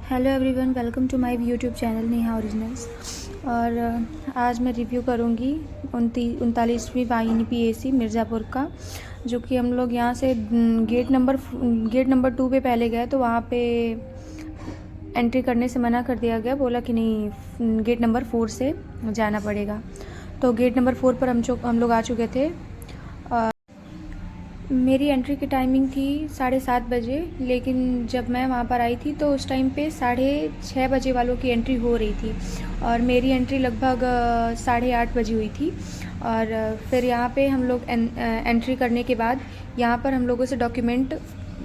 Hello everyone, welcome to my YouTube channel Neha Originals. और आज मैं रिव्यू करूंगी 39वीं वाहिनी पीएसी मिर्ज़ापुर का, जो कि हम लोग यहाँ से गेट नंबर 2 पे पहले गए तो वहाँ पे एंट्री करने से मना कर दिया गया। बोला कि नहीं, गेट नंबर 4 से जाना पड़ेगा। तो गेट नंबर 4 पर हम लोग आ चुके थे। मेरी एंट्री की टाइमिंग थी 7:30 बजे, लेकिन जब मैं वहाँ पर आई थी तो उस टाइम पे 6:30 बजे वालों की एंट्री हो रही थी और मेरी एंट्री लगभग 8:30 बजे हुई थी। और फिर यहाँ पे हम लोग एंट्री करने के बाद यहाँ पर हम लोगों से डॉक्यूमेंट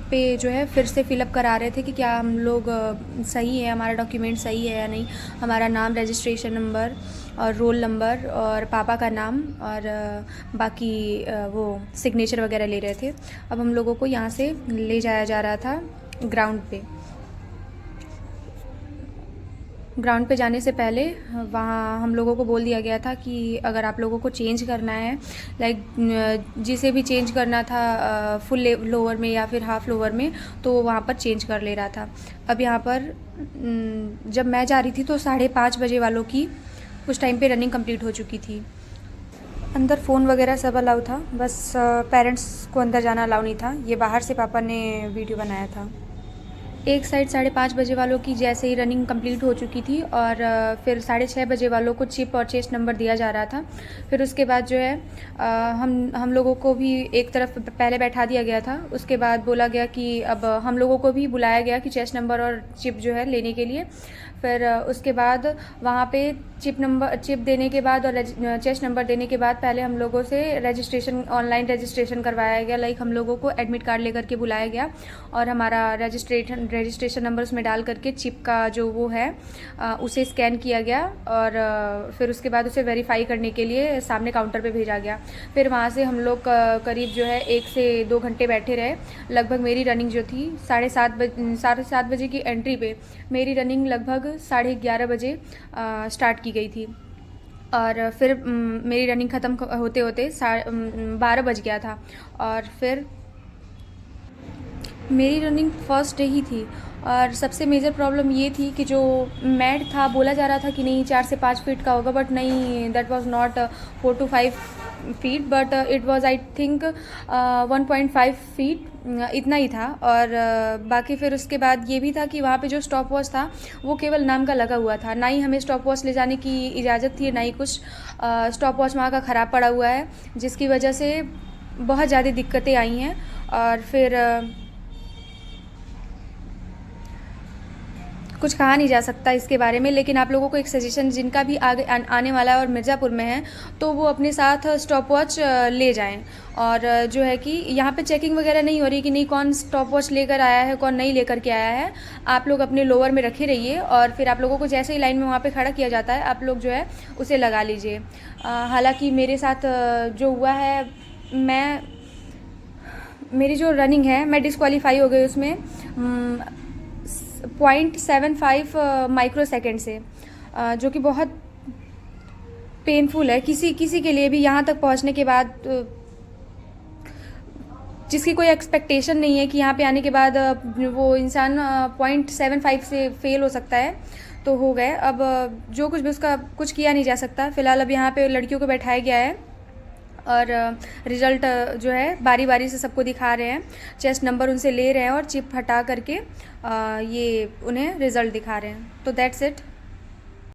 पे जो है फिर से फिलअप करा रहे थे कि क्या हम लोग सही है, हमारा डॉक्यूमेंट सही है या नहीं। हमारा नाम, रजिस्ट्रेशन नंबर और रोल नंबर और पापा का नाम और बाकी वो सिग्नेचर वगैरह ले रहे थे। अब हम लोगों को यहाँ से ले जाया जा रहा था ग्राउंड पे। ग्राउंड पे जाने से पहले वहाँ हम लोगों को बोल दिया गया था कि अगर आप लोगों को चेंज करना है, लाइक जिसे भी चेंज करना था फुल लोअर में या फिर हाफ लोअर में, तो वहाँ पर चेंज कर ले रहा था। अब यहाँ पर जब मैं जा रही थी तो 5:30 बजे वालों की उस टाइम पे रनिंग कंप्लीट हो चुकी थी। अंदर फ़ोन वगैरह सब अलाउ था, बस पेरेंट्स को अंदर जाना अलाउ नहीं था। ये बाहर से पापा ने वीडियो बनाया था। एक साइड 5:30 बजे वालों की जैसे ही रनिंग कंप्लीट हो चुकी थी और फिर 6:30 बजे वालों को चिप और चेस्ट नंबर दिया जा रहा था। फिर उसके बाद जो है हम लोगों को भी एक तरफ पहले बैठा दिया गया था। उसके बाद बोला गया कि अब हम लोगों को भी बुलाया गया कि चेस्ट नंबर और चिप जो है लेने के लिए। फिर उसके बाद वहाँ पे चिप देने के बाद और चेस्ट नंबर देने के बाद पहले हम लोगों से ऑनलाइन रजिस्ट्रेशन करवाया गया। लाइक हम लोगों को एडमिट कार्ड लेकर के बुलाया गया और हमारा रजिस्ट्रेशन नंबर उसमें डाल करके चिप का जो वो है उसे स्कैन किया गया और फिर उसके बाद उसे वेरीफाई करने के लिए सामने काउंटर पे भेजा गया। फिर वहाँ से हम लोग करीब जो है 1 से 2 घंटे बैठे रहे। लगभग मेरी रनिंग जो थी 7:30 बजे की एंट्री पे मेरी रनिंग लगभग 11:30 बजे स्टार्ट की गई थी और फिर मेरी रनिंग ख़त्म होते होते 12 बज गया था। और फिर मेरी रनिंग फर्स्ट डे ही थी और सबसे मेजर प्रॉब्लम ये थी कि जो मैट था, बोला जा रहा था कि नहीं 4 से 5 फीट का होगा, बट नहीं, that was not 4 to 5 feet, but it was I think 1.5 feet, इतना ही था। और बाकी फिर उसके बाद ये भी था कि वहाँ पे जो स्टॉप वॉच था वो केवल नाम का लगा हुआ था, ना ही हमें स्टॉप वॉच ले जाने की इजाज़त थी, ना ही कुछ। स्टॉप वॉच वहाँ का ख़राब पड़ा हुआ है, जिसकी वजह से बहुत ज़्यादा दिक्कतें आई हैं। और फिर कुछ कहा नहीं जा सकता इसके बारे में, लेकिन आप लोगों को एक सजेशन, जिनका भी आगे आने वाला है और मिर्ज़ापुर में है, तो वो अपने साथ स्टॉप वॉच ले जाएं। और जो है कि यहाँ पे चेकिंग वगैरह नहीं हो रही कि नहीं कौन स्टॉप वॉच लेकर आया है, कौन नहीं लेकर के आया है। आप लोग अपने लोअर में रखे रहिए और फिर आप लोगों को जैसे ही लाइन में वहाँ पर खड़ा किया जाता है, आप लोग जो है उसे लगा लीजिए। हालाँकि मेरे साथ जो हुआ है, मेरी जो रनिंग है, मैं डिस्क्वालीफाई हो गई उसमें 0.75 माइक्रो सेकेंड से, जो कि बहुत पेनफुल है किसी के लिए भी। यहाँ तक पहुँचने के बाद जिसकी कोई एक्सपेक्टेशन नहीं है कि यहाँ पे आने के बाद वो इंसान 0.75 से फेल हो सकता है, तो हो गए। अब जो कुछ भी, उसका कुछ किया नहीं जा सकता। फ़िलहाल अब यहाँ पे लड़कियों को बैठाया गया है और रिज़ल्ट जो है बारी बारी से सबको दिखा रहे हैं। चेस्ट नंबर उनसे ले रहे हैं और चिप हटा करके ये उन्हें रिज़ल्ट दिखा रहे हैं। तो दैट्स इट।